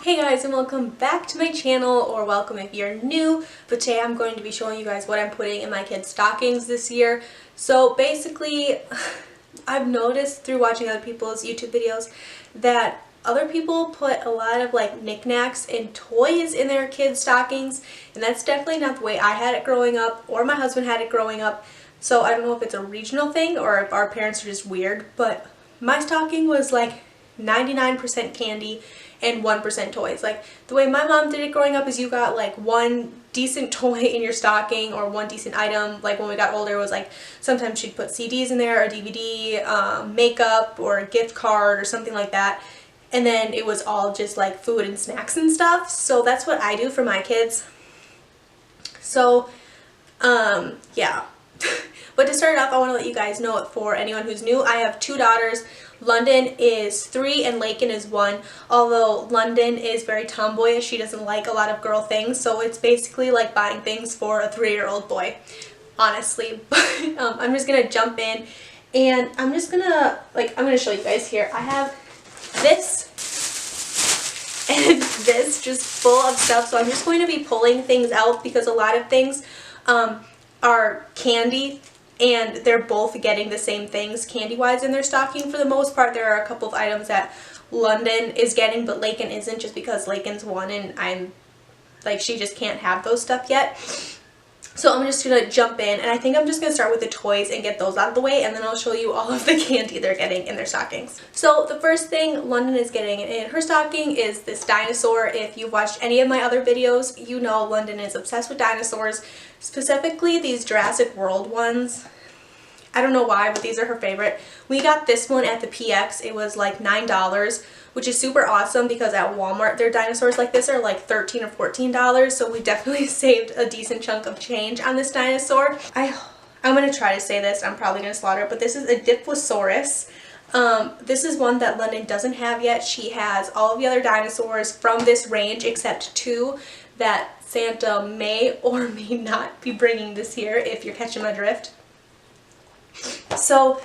Hey guys, and welcome back to my channel, or welcome if you're new, but today I'm going to be showing you guys what I'm putting in my kids' stockings this year. So basically, I've noticed through watching other people's YouTube videos that other people put a lot of like knickknacks and toys in their kids' stockings, and that's definitely not the way I had it growing up, or my husband had it growing up. So I don't know if it's a regional thing or if our parents are just weird, but my stocking was like 99% candy and 1% toys. Like the way my mom did it growing up is you got like one decent toy in your stocking or one decent item. Like when we got older, it was like sometimes she'd put CDs in there, or DVD, makeup, or a gift card or something like that. And then it was all just like food and snacks and stuff. So that's what I do for my kids. So yeah. But to start off, I want to let you guys know, for anyone who's new, I have two daughters. London is 3 and Lakin is 1. Although London is very tomboyish, she doesn't like a lot of girl things, so it's basically like buying things for a 3-year-old boy, honestly. But I'm just gonna jump in, and I'm gonna show you guys here. I have this and this just full of stuff, so I'm just going to be pulling things out because a lot of things are candy, and they're both getting the same things candy-wise in their stocking for the most part. There are a couple of items that London is getting, but Lakin isn't, just because Lakin's 1 and I'm like, she just can't have those stuff yet. So I'm just gonna jump in, and I think I'm just gonna start with the toys and get those out of the way, and then I'll show you all of the candy they're getting in their stockings. So the first thing London is getting in her stocking is this dinosaur. If you've watched any of my other videos, you know London is obsessed with dinosaurs, specifically these Jurassic World ones. I don't know why, but these are her favorite. We got this one at the PX. It was like $9, which is super awesome because at Walmart their dinosaurs like this are like $13 or $14, so we definitely saved a decent chunk of change on this dinosaur. I'm going to try to say this, I'm probably going to slaughter it, but this is a Diplosaurus. This is one that London doesn't have yet. She has all of the other dinosaurs from this range except 2 that Santa may or may not be bringing this year, if you're catching my drift. So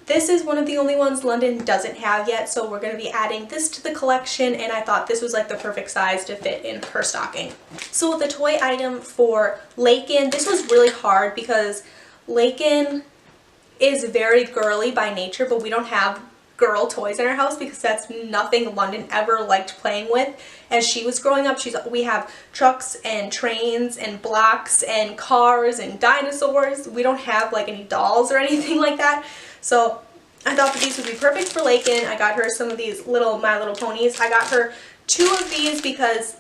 this is one of the only ones London doesn't have yet, so we're going to be adding this to the collection, and I thought this was like the perfect size to fit in her stocking. So the toy item for Lakin, this was really hard because Lakin is very girly by nature, but we don't have girl toys in our house because that's nothing London ever liked playing with. As she was growing up, we have trucks and trains and blocks and cars and dinosaurs. We don't have like any dolls or anything like that. So I thought that these would be perfect for Lakin. I got her some of these little My Little Ponies. I got her 2 of these because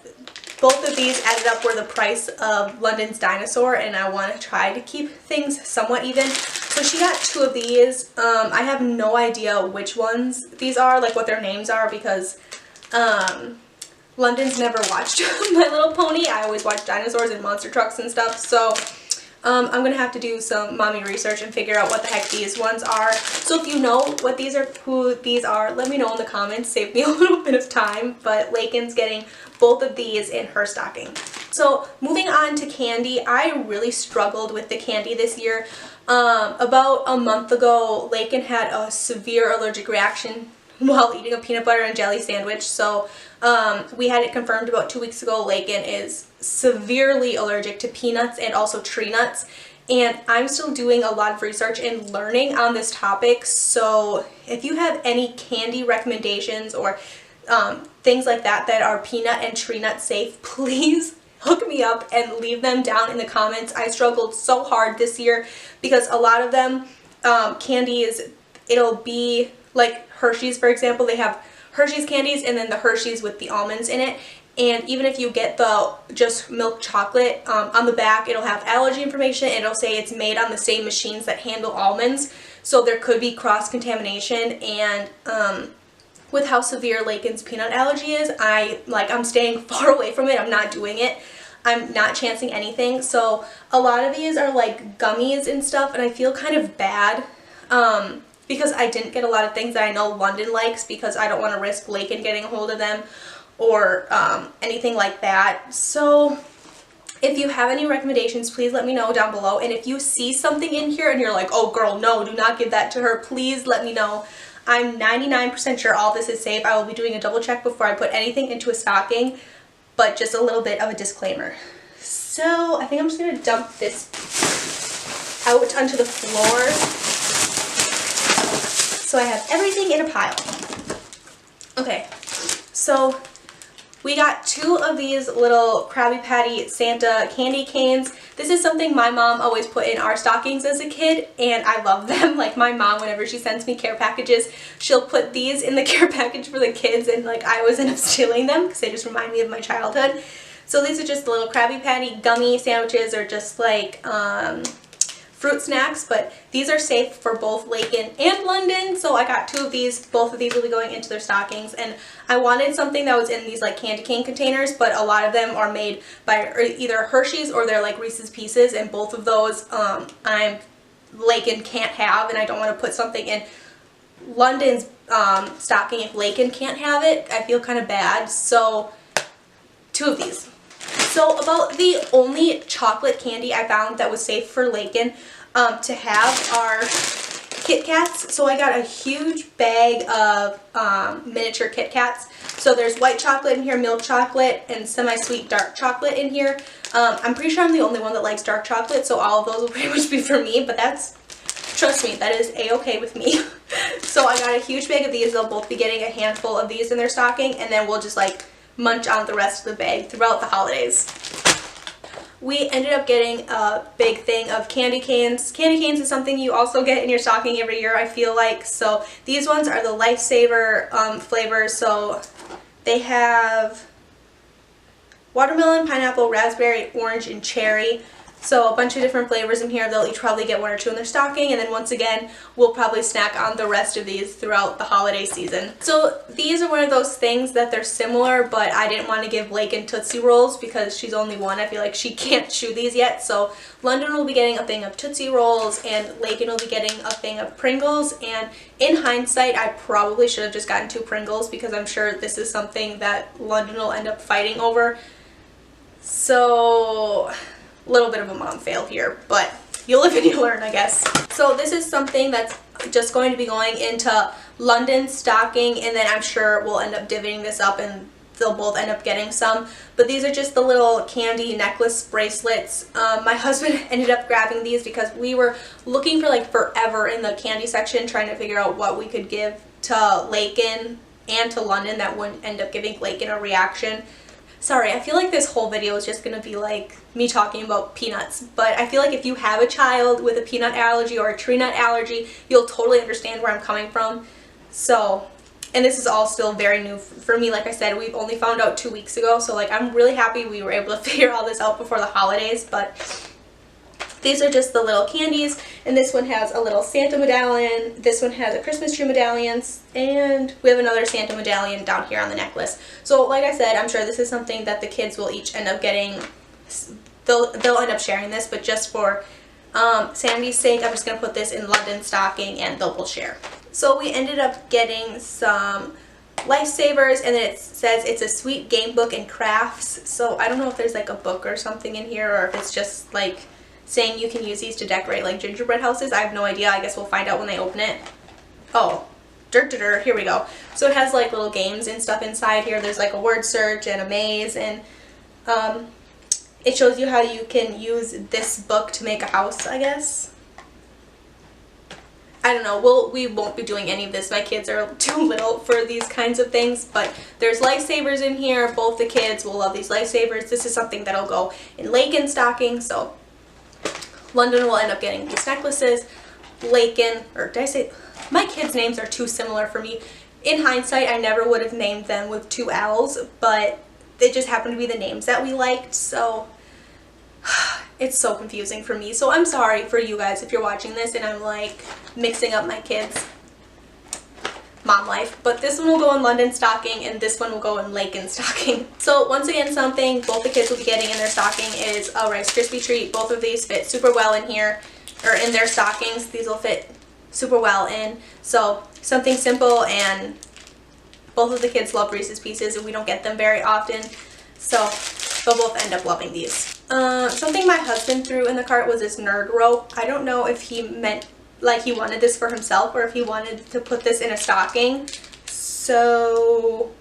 both of these added up were the price of London's dinosaur, and I want to try to keep things somewhat even. So she got 2 of these. I have no idea which ones these are, like what their names are, because London's never watched My Little Pony. I always watch dinosaurs and monster trucks and stuff, so I'm going to have to do some mommy research and figure out what the heck these ones are. So if you know what these are, who these are, let me know in the comments. Save me a little bit of time. But Lakin's getting both of these in her stocking. So moving on to candy, I really struggled with the candy this year. About a month ago, Lakin had a severe allergic reaction while eating a peanut butter and jelly sandwich. So we had it confirmed about 2 weeks ago. Lakin is severely allergic to peanuts and also tree nuts, and I'm still doing a lot of research and learning on this topic. So if you have any candy recommendations or things like that that are peanut and tree nut safe, please hook me up and leave them down in the comments. I struggled so hard this year because a lot of them candies, it'll be like Hershey's, for example. They have Hershey's candies and then the Hershey's with the almonds in it. And even if you get the just milk chocolate, on the back it'll have allergy information, and it'll say it's made on the same machines that handle almonds. So there could be cross-contamination, and with how severe Lakin's peanut allergy is, I'm staying far away from it. I'm not doing it. I'm not chancing anything. So a lot of these are like gummies and stuff, and I feel kind of bad because I didn't get a lot of things that I know London likes, because I don't want to risk Lakin getting a hold of them or anything like that. So if you have any recommendations, please let me know down below. And if you see something in here and you're like, oh girl, no, do not give that to her, please let me know. I'm 99% sure all this is safe. I will be doing a double check before I put anything into a stocking, but just a little bit of a disclaimer. So I think I'm just going to dump this out onto the floor so I have everything in a pile. Okay, so we got 2 of these little Krabby Patty Santa candy canes. This is something my mom always put in our stockings as a kid, and I love them. Like, my mom, whenever she sends me care packages, she'll put these in the care package for the kids, and like I always end up stealing them because they just remind me of my childhood. So these are just little Krabby Patty gummy sandwiches, or just like fruit snacks, but these are safe for both Lakin and London, so I got 2 of these. Both of these will be going into their stockings, and I wanted something that was in these like candy cane containers, but a lot of them are made by either Hershey's or they're like Reese's Pieces, and both of those Lakin can't have, and I don't want to put something in London's stocking if Lakin can't have it. I feel kind of bad, so 2 of these. So about the only chocolate candy I found that was safe for Lakin to have are Kit Kats. So I got a huge bag of miniature Kit Kats. So there's white chocolate in here, milk chocolate, and semi-sweet dark chocolate in here. I'm pretty sure I'm the only one that likes dark chocolate, so all of those will pretty much be for me, but that's, trust me, that is a-okay with me. So I got a huge bag of these. They'll both be getting a handful of these in their stocking, and then we'll just like munch on the rest of the bag throughout the holidays. We ended up getting a big thing of candy canes. Candy canes is something you also get in your stocking every year, I feel like. So these ones are the Lifesaver flavors. So they have watermelon, pineapple, raspberry, orange, and cherry. So a bunch of different flavors in here. They'll each probably get 1 or 2 in their stocking, and then once again, we'll probably snack on the rest of these throughout the holiday season. So these are one of those things that they're similar, but I didn't want to give Lakin Tootsie Rolls because she's only 1. I feel like she can't chew these yet. So London will be getting a thing of Tootsie Rolls, and Lakin will be getting a thing of Pringles. And in hindsight, I probably should have just gotten 2 Pringles because I'm sure this is something that London will end up fighting over. So a little bit of a mom fail here, but you live and you learn, I guess. So this is something that's just going to be going into London's stocking, and then I'm sure we'll end up divvying this up and they'll both end up getting some. But these are just the little candy necklace bracelets. My husband ended up grabbing these because we were looking for like forever in the candy section trying to figure out what we could give to Lakin and to London that wouldn't end up giving Lakin a reaction. Sorry, I feel like this whole video is just going to be like me talking about peanuts, but I feel like if you have a child with a peanut allergy or a tree nut allergy, you'll totally understand where I'm coming from. So, and this is all still very new for me. Like I said, we've only found out 2 weeks ago, so like I'm really happy we were able to figure all this out before the holidays. But these are just the little candies, and this one has a little Santa medallion, this one has a Christmas tree medallion, and we have another Santa medallion down here on the necklace. So like I said, I'm sure this is something that the kids will each end up getting. They'll end up sharing this, but just for Sandy's sake, I'm just going to put this in London's stocking and they'll both share. So we ended up getting some Lifesavers, and then it says it's a sweet game book and crafts. So I don't know if there's like a book or something in here, or if it's just like saying you can use these to decorate like gingerbread houses. I have no idea. I guess we'll find out when they open it. Oh, here we go. So it has like little games and stuff inside here. There's like a word search and a maze, and it shows you how you can use this book to make a house, I guess. I don't know. We won't be doing any of this. My kids are too little for these kinds of things, but there's Lifesavers in here. Both the kids will love these Lifesavers. This is something that'll go in Lakin stocking, so London will end up getting these necklaces. Lakin, or did I say, my kids' names are too similar for me. In hindsight, I never would have named them with 2 L's, but they just happened to be the names that we liked, so it's so confusing for me. So I'm sorry for you guys if you're watching this and I'm like mixing up my kids' mom life. But this one will go in London stocking and this one will go in Lakin stocking. So once again, something both the kids will be getting in their stocking is a Rice Krispie treat. Both of these fit super well in here, or in their stockings. These will fit super well in. So something simple, and both of the kids love Reese's Pieces and we don't get them very often. So they'll both end up loving these. Something my husband threw in the cart was this nerd rope. I don't know if he meant like he wanted this for himself or if he wanted to put this in a stocking. So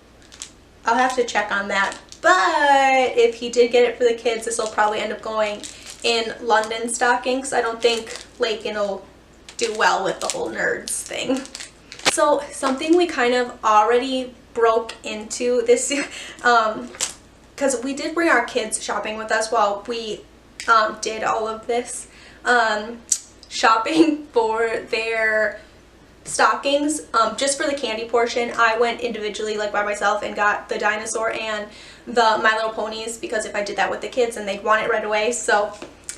I'll have to check on that. But if he did get it for the kids, this will probably end up going in London stockings. I don't think Lakin will do well with the whole nerds thing. So something we kind of already broke into this year, because we did bring our kids shopping with us while we did all of this shopping for their stockings. Just for the candy portion, I went individually, like by myself, and got the dinosaur and the My Little Ponies, because if I did that with the kids then they'd want it right away, so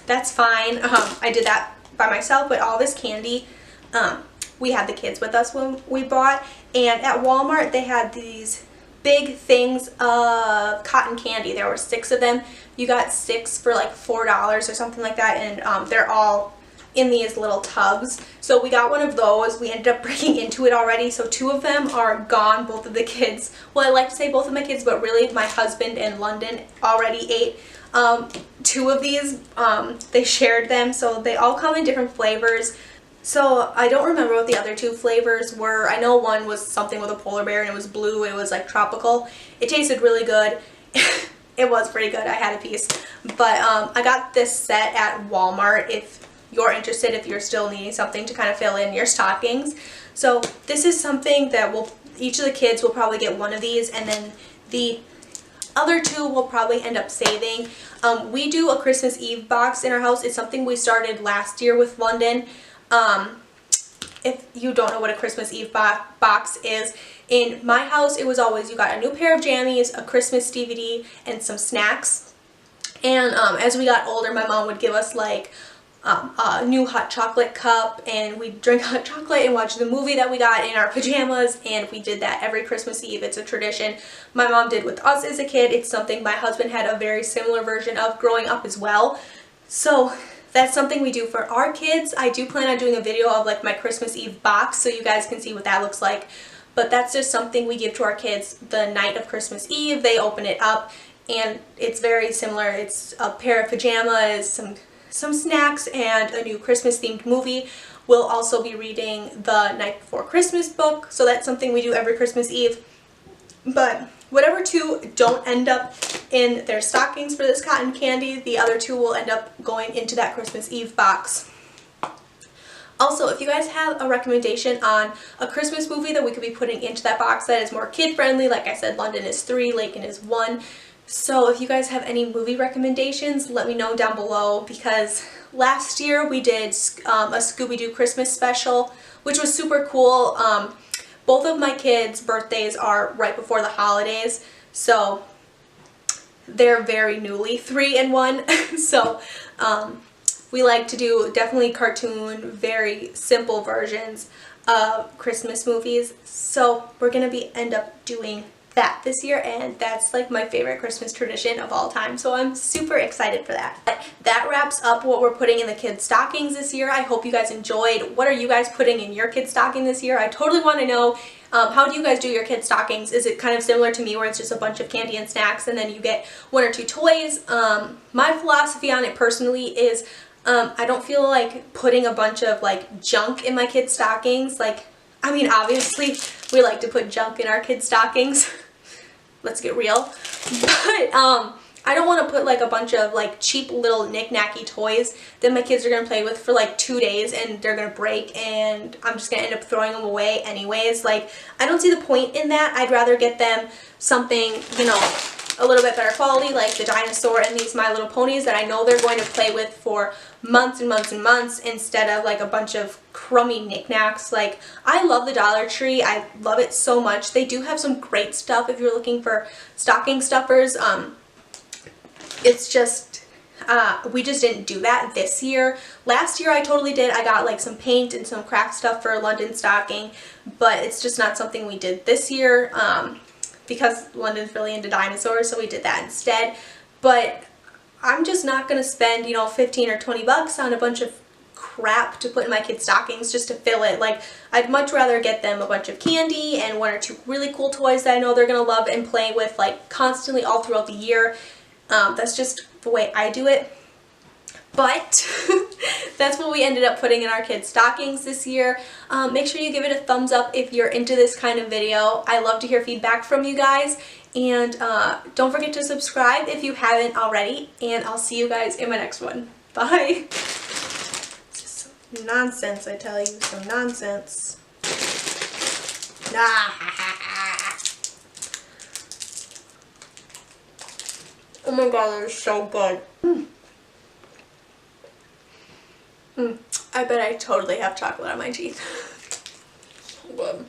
that's fine. I did that by myself, but all this candy, we had the kids with us when we bought, and at Walmart they had these big things of cotton candy. There were 6 of them. You got 6 for like $4 or something like that, and they're all in these little tubs. So we got one of those. We ended up breaking into it already, so 2 of them are gone. Both of the kids, well, I like to say both of my kids, but really my husband and London already ate 2 of these. They shared them, so they all come in different flavors. So I don't remember what the other 2 flavors were. I know one was something with a polar bear and it was blue. It was like tropical. It tasted really good. It was pretty good. I had a piece. But I got this set at Walmart if you're interested, if you're still needing something to kind of fill in your stockings. So this is something that each of the kids will probably get one of these, and then the other 2 will probably end up saving. We do a Christmas Eve box in our house. It's something we started last year with London. If you don't know what a Christmas Eve box is, in my house it was always you got a new pair of jammies, a Christmas DVD, and some snacks. And as we got older, my mom would give us like a new hot chocolate cup, and we'd drink hot chocolate and watch the movie that we got in our pajamas, and we did that every Christmas Eve. It's a tradition my mom did with us as a kid. It's something my husband had a very similar version of growing up as well. So that's something we do for our kids. I do plan on doing a video of like my Christmas Eve box so you guys can see what that looks like. But that's just something we give to our kids the night of Christmas Eve. They open it up and it's very similar. It's a pair of pajamas, some snacks, and a new Christmas themed movie. We'll also be reading the Night Before Christmas book, so that's something we do every Christmas Eve. But whatever 2 don't end up in their stockings for this cotton candy, the other 2 will end up going into that Christmas Eve box. Also, if you guys have a recommendation on a Christmas movie that we could be putting into that box that is more kid friendly, like I said, London is 3, Lakin is 1. So if you guys have any movie recommendations, let me know down below, because last year we did a Scooby-Doo Christmas special, which was super cool. Both of my kids' birthdays are right before the holidays, so they're very newly 3 and 1. So we like to do definitely cartoon, very simple versions of Christmas movies. So we're going to end up doing that this year, and that's like my favorite Christmas tradition of all time, so I'm super excited for that. But that wraps up what we're putting in the kids' stockings this year. I hope you guys enjoyed. What are you guys putting in your kids' stocking this year? I totally want to know. How do you guys do your kids' stockings? Is it kind of similar to me where it's just a bunch of candy and snacks and then you get 1 or 2 toys? My philosophy on it personally is I don't feel like putting a bunch of like junk in my kids' stockings. Like, I mean, obviously we like to put junk in our kids' stockings. Let's get real. But I don't want to put like a bunch of like cheap little knick-knacky toys that my kids are going to play with for like 2 days and they're going to break and I'm just going to end up throwing them away anyways. Like, I don't see the point in that. I'd rather get them something, you know, a little bit better quality, like the dinosaur and these My Little Ponies that I know they're going to play with for months and months and months, instead of like a bunch of crummy knickknacks. Like, I love the Dollar Tree. I love it so much. They do have some great stuff if you're looking for stocking stuffers. It's just we just didn't do that this year. Last year I totally did. I got like some paint and some craft stuff for a London stocking, but it's just not something we did this year because London's really into dinosaurs, so we did that instead. But I'm just not going to spend, you know, 15 or 20 bucks on a bunch of crap to put in my kids' stockings just to fill it. Like, I'd much rather get them a bunch of candy and 1 or 2 really cool toys that I know they're going to love and play with like constantly all throughout the year. That's just the way I do it. But that's what we ended up putting in our kids' stockings this year. Make sure you give it a thumbs up if you're into this kind of video. I love to hear feedback from you guys. And don't forget to subscribe if you haven't already. And I'll see you guys in my next one. Bye. Just some nonsense, I tell you. Some nonsense. Oh my god, that is so good. I bet I totally have chocolate on my teeth. So good.